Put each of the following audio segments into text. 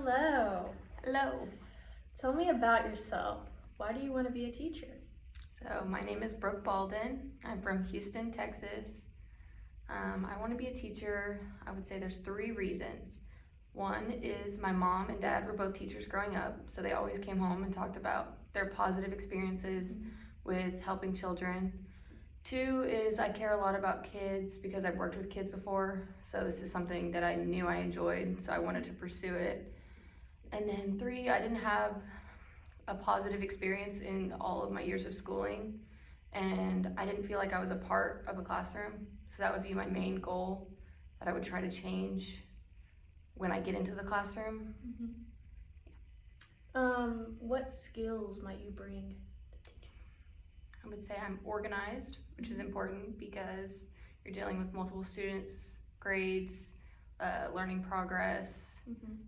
Hello. Hello. Tell me about yourself. Why do you want to be a teacher? So my name is Brooke Balden. I'm from Houston, Texas. I want to be a teacher. I would say there's three reasons. One is my mom and dad were both teachers growing up, so they always came home and talked about their positive experiences with helping children. Two is I care a lot about kids because I've worked with kids before, so this is something that I knew I enjoyed, so I wanted to pursue it. And then three, I didn't have a positive experience in all of my years of schooling, and I didn't feel like I was a part of a classroom. So that would be my main goal that I would try to change when I get into the classroom. What skills might you bring to teaching? I would say I'm organized, which is important because you're dealing with multiple students, grades, learning progress,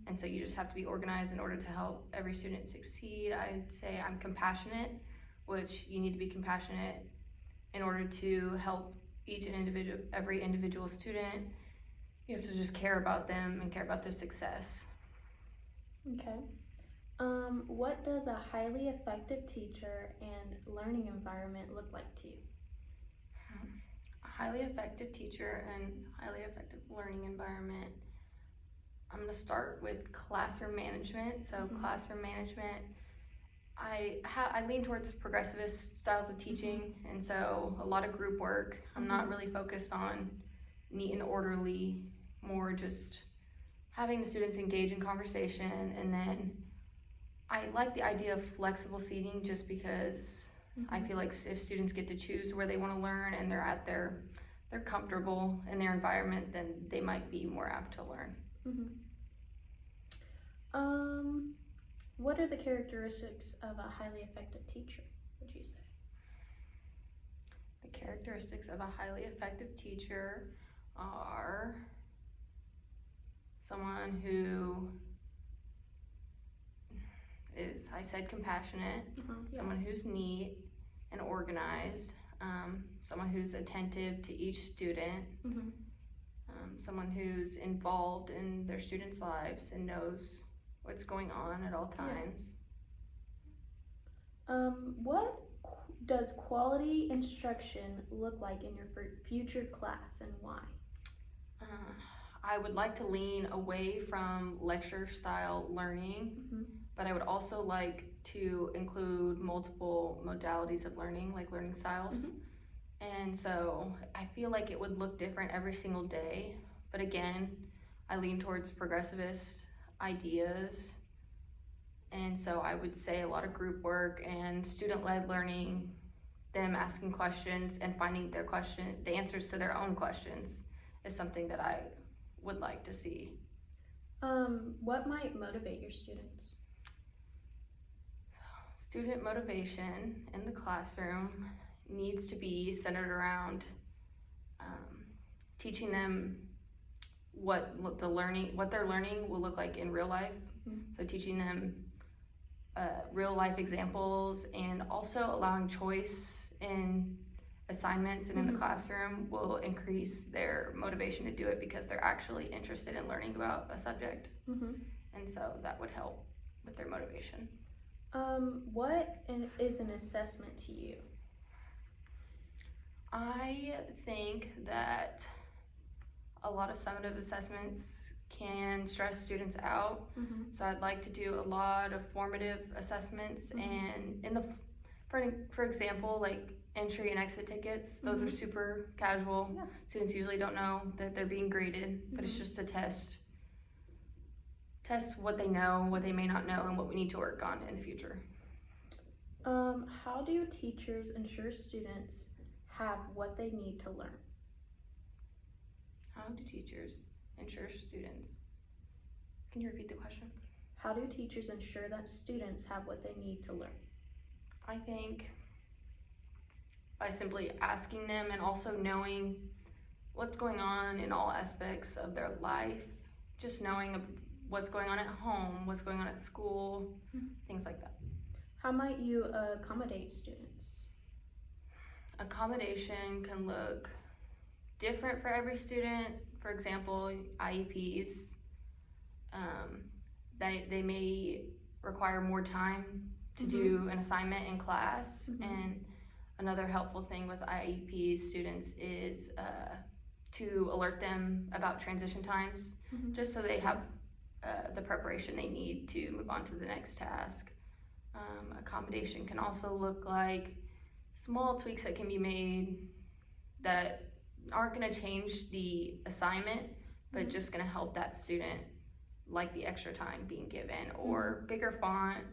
and so you just have to be organized in order to help every student succeed. I'd say I'm compassionate, which you need to be compassionate in order to help every individual student. You have to just care about them and care about their success. Okay. What does a highly effective teacher and learning environment look like to you? A highly effective teacher and highly effective learning environment. I'm going to start with classroom management. So classroom management, I lean towards progressivist styles of teaching, and so a lot of group work. I'm not really focused on neat and orderly, more just having the students engage in conversation. And then I like the idea of flexible seating just because I feel like if students get to choose where they want to learn and they're comfortable in their environment, then they might be more apt to learn. What are the characteristics of a highly effective teacher, would you say? The characteristics of a highly effective teacher are someone who is, I said, compassionate, someone who's neat and organized, someone who's attentive to each student, someone who's involved in their students' lives and knows what's going on at all times. What does quality instruction look like in your future class, and why? I would like to lean away from lecture style learning, but I would also like to include multiple modalities of learning, like learning styles. And so I feel like it would look different every single day, but again, I lean towards progressivist ideas. And so I would say a lot of group work and student-led learning, them asking questions and finding the answers to their own questions is something that I would like to see. What might motivate your students? Student motivation in the classroom needs to be centered around teaching them what their learning will look like in real life. So teaching them real life examples, and also allowing choice in assignments and in the classroom will increase their motivation to do it because they're actually interested in learning about a subject. And so that would help with their motivation. What is an assessment to you? I think that a lot of summative assessments can stress students out. So I'd like to do a lot of formative assessments, and for example, like entry and exit tickets, those are super casual. Students usually don't know that they're being graded, but it's just a test what they know, what they may not know, and what we need to work on in the future. How do teachers ensure students have what they need to learn? How do teachers ensure students? Can you repeat the question? How do teachers ensure that students have what they need to learn? I think by simply asking them and also knowing what's going on in all aspects of their life, just knowing what's going on at home, what's going on at school, things like that. How might you accommodate students? Accommodation can look different for every student. For example, IEPs, they may require more time to do an assignment in class. And another helpful thing with IEP students is to alert them about transition times, just so they have the preparation they need to move on to the next task. Accommodation can also look like small tweaks that can be made that aren't going to change the assignment, but just going to help that student, like the extra time being given, or bigger font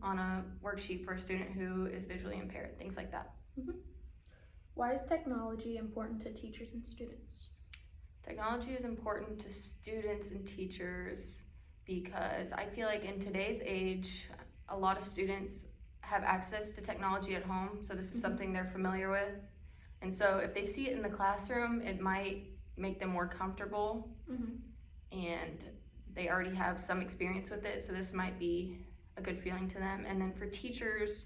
on a worksheet for a student who is visually impaired, things like that. Why is technology important to teachers and students? Technology is important to students and teachers because I feel like in today's age, a lot of students have access to technology at home, so this is something they're familiar with. And so if they see it in the classroom, it might make them more comfortable, and they already have some experience with it, so this might be a good feeling to them. And then for teachers,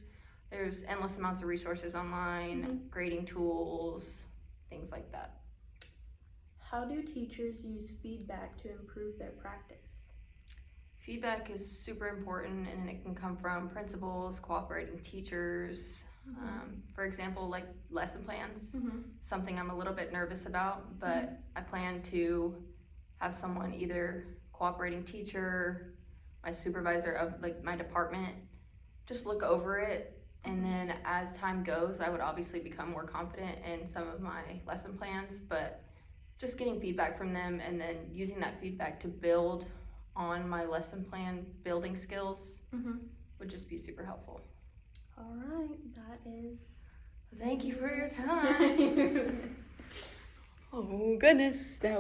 there's endless amounts of resources online, grading tools, things like that. How do teachers use feedback to improve their practice? Feedback is super important, and it can come from principals, cooperating teachers. For example, like lesson plans, something I'm a little bit nervous about, but I plan to have someone, either cooperating teacher, my supervisor of like my department, just look over it. And then as time goes, I would obviously become more confident in some of my lesson plans, but just getting feedback from them and then using that feedback to build on my lesson plan building skills would just be super helpful. All right, that is... Thank you for your time. Oh goodness, that was